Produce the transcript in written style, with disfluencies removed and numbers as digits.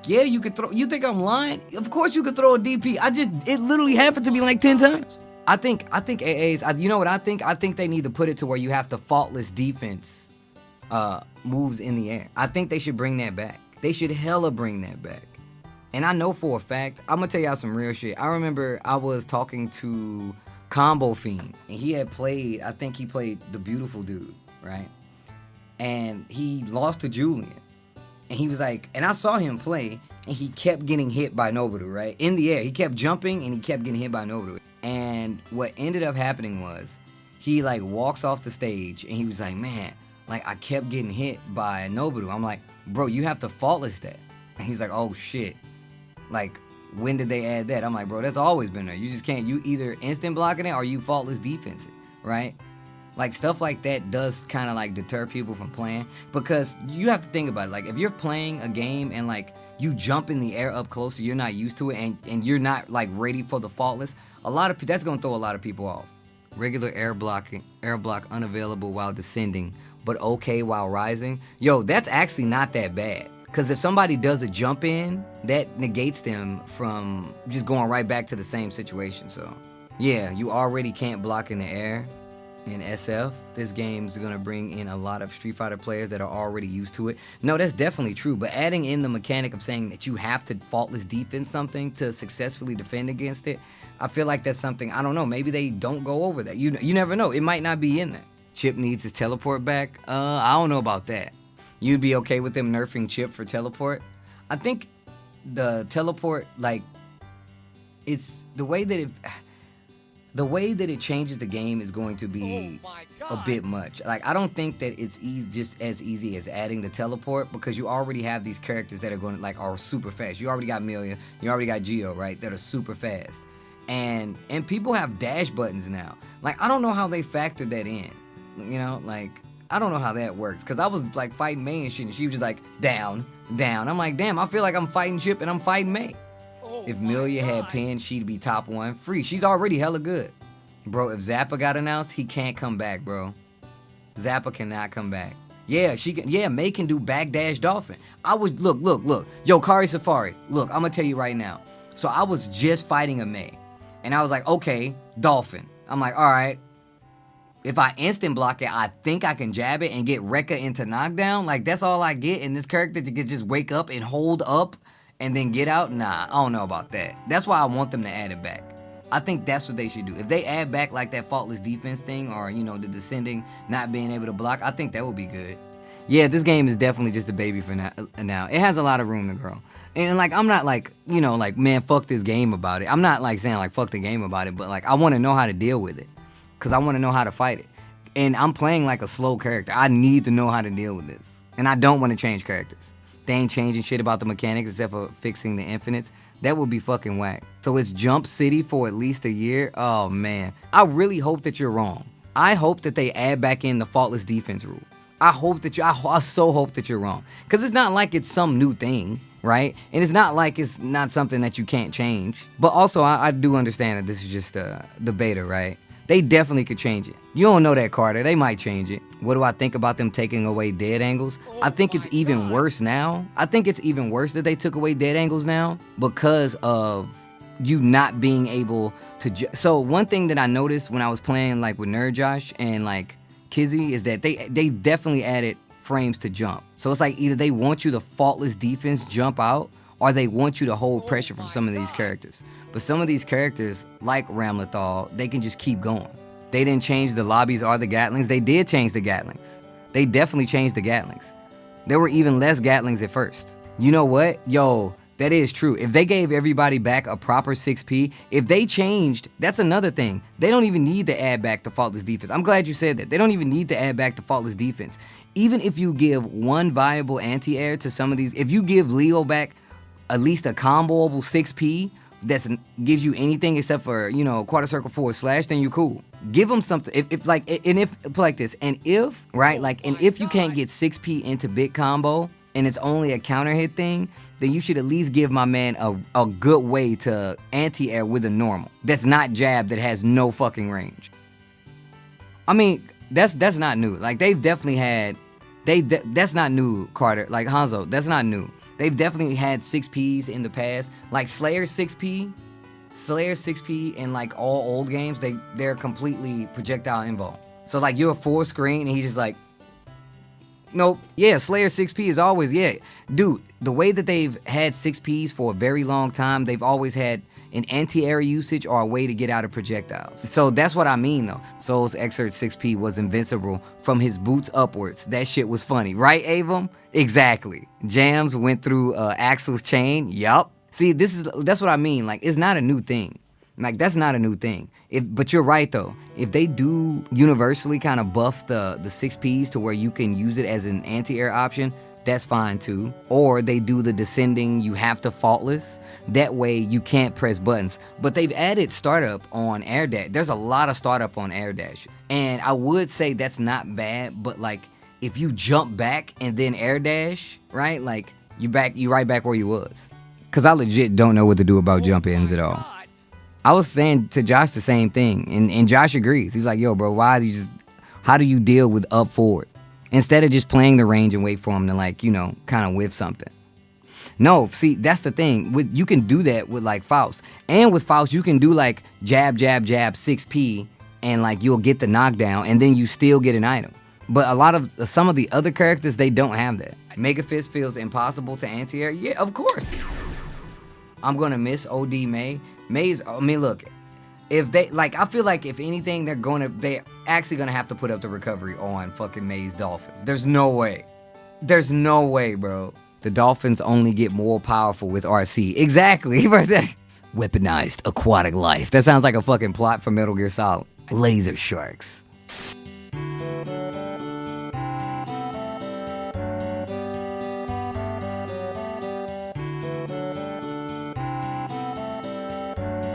yeah, you could throw. You think I'm lying? Of course you could throw a DP. It literally happened to me like 10 times. I think AAs. You know what I think? I think they need to put it to where you have the faultless defense moves in the air. I think they should bring that back. They should hella bring that back. And I know for a fact, I'm gonna tell y'all some real shit. I remember I was talking to Combo Fiend, and he had played. I think he played the beautiful dude, right? And he lost to Julian. And he was like, and I saw him play, and he kept getting hit by Nobudu, right? In the air. He kept jumping, and he kept getting hit by Nobudu. And what ended up happening was, he like walks off the stage, and he was like, man, like I kept getting hit by Nobudu. I'm like, bro, you have to faultless that. And he's like, oh shit. Like, when did they add that? I'm like, bro, that's always been there. You just can't, you either instant blocking it or you faultless defense it, right? Like, stuff like that does kind of, like, deter people from playing. Because you have to think about it. Like, if you're playing a game and, like, you jump in the air up close, so you're not used to it, and you're not, like, ready for the faultless, that's going to throw a lot of people off. Regular air block unavailable while descending, but okay while rising. Yo, that's actually not that bad. Because if somebody does a jump in, that negates them from just going right back to the same situation. So, yeah, you already can't block in the air in SF. This game's going to bring in a lot of Street Fighter players that are already used to it. No, that's definitely true. But adding in the mechanic of saying that you have to faultless defense something to successfully defend against it, I feel like that's something, I don't know, maybe they don't go over that. You never know. It might not be in there. Chip needs his teleport back. I don't know about that. You'd be okay with them nerfing Chip for teleport? I think the teleport, like, it's the way that it changes the game is going to be a bit much. Like, I don't think that it's just as easy as adding the teleport, because you already have these characters that are going to, like, are super fast. You already got Milia, you already got Geo, right? That are super fast. And people have dash buttons now. Like, I don't know how they factored that in. You know, like, I don't know how that works, because I was, like, fighting May and shit, and she was just like, down, down. I'm like, damn, I feel like I'm fighting Chip and I'm fighting May. If Milia had Pen, she'd be top 1. Free. She's already hella good. Bro, if Zappa got announced, he can't come back, bro. Zappa cannot come back. Yeah, May can do backdash dolphin. Look. Yo, Kari Safari, look, I'm gonna tell you right now. So I was just fighting a May, and I was like, okay, dolphin. I'm like, all right. If I instant block it, I think I can jab it and get Rekka into knockdown. Like, that's all I get. And this character to just wake up and hold up and then get out? Nah, I don't know about that. That's why I want them to add it back. I think that's what they should do. If they add back, like, that faultless defense thing, or, you know, the descending, not being able to block, I think that would be good. Yeah, this game is definitely just a baby for now. It has a lot of room to grow. And, like, I'm not, like, you know, like, man, fuck this game about it. I'm not, like, saying, like, fuck the game about it. But, like, I want to know how to deal with it. Because I want to know how to fight it. And I'm playing like a slow character. I need to know how to deal with this. And I don't want to change characters. They ain't changing shit about the mechanics except for fixing the infinites. That would be fucking whack. So it's Jump City for at least a year? Oh, man. I really hope that you're wrong. I hope that they add back in the faultless defense rule. I so hope that you're wrong. Because it's not like it's some new thing, right? And it's not like it's not something that you can't change. But also, I do understand that this is just the beta, right? They definitely could change it. You don't know that, Carter. They might change it. What do I think about them taking away dead angles? I think it's even worse now. I think it's even worse that they took away dead angles now because of you not being able to... So one thing that I noticed when I was playing, like, with Nerd Josh and, like, Kizzy is that they definitely added frames to jump. So it's like either they want you to faultless defense jump out, or they want you to hold pressure from some of these characters. But some of these characters, like Ramlethal, they can just keep going. They didn't change the lobbies or the Gatlings. They did change the Gatlings. They definitely changed the Gatlings. There were even less Gatlings at first. You know what? Yo, that is true. If they gave everybody back a proper 6P, if they changed, that's another thing. They don't even need to add back the faultless defense. I'm glad you said that. They don't even need to add back the faultless defense. Even if you give one viable anti-air to some of these, if you give Leo back at least a comboable 6P that gives you anything except for, you know, quarter circle forward slash, then you're cool. Give them something. If like this, and if, right, like, and if you can't get 6P into big combo and it's only a counter hit thing, then you should at least give my man a good way to anti-air with a normal. That's not jab, that has no fucking range. I mean, that's not new. Like, they've definitely had, that's not new, Carter. Like, Hanzo, that's not new. They've definitely had 6Ps in the past. Like Slayer 6P, in like all old games, they're completely projectile invuln. So like you're full screen and he's just like, nope. Yeah, Slayer 6P is always, yeah. Dude, the way that they've had 6Ps for a very long time, they've always had an anti-air usage or a way to get out of projectiles. So that's what I mean though. Soul's Excerpt 6P was invincible from his boots upwards. That shit was funny, right, Avum? Exactly. Jams went through Axel's chain. Yup. See, that's what I mean. Like, it's not a new thing. Like, that's not a new thing. But you're right though. If they do universally kind of buff the 6Ps to where you can use it as an anti-air option, that's fine too. Or they do the descending, you have to faultless. That way you can't press buttons. But they've added startup on air dash. There's a lot of startup on air dash. And I would say that's not bad, but like if you jump back and then air dash, right? Like you right back where you was. Cause I legit don't know what to do about jump ins at all. I was saying to Josh the same thing, and Josh agrees. He's like, yo, bro, how do you deal with up forward? Instead of just playing the range and wait for him to like, you know, kind of whiff something. No, see, that's the thing. You can do that with like Faust. And with Faust, you can do like jab, jab, jab, 6P, and like you'll get the knockdown, and then you still get an item. But some of the other characters, they don't have that. Mega Fist feels impossible to anti-air. Yeah, of course. I'm gonna miss OD Mei. Look, if they, like, I feel like if anything, they're actually gonna have to put up the recovery on fucking Mei's Dolphins. There's no way, bro. The Dolphins only get more powerful with RC. Exactly. Weaponized aquatic life. That sounds like a fucking plot for Metal Gear Solid. Laser sharks.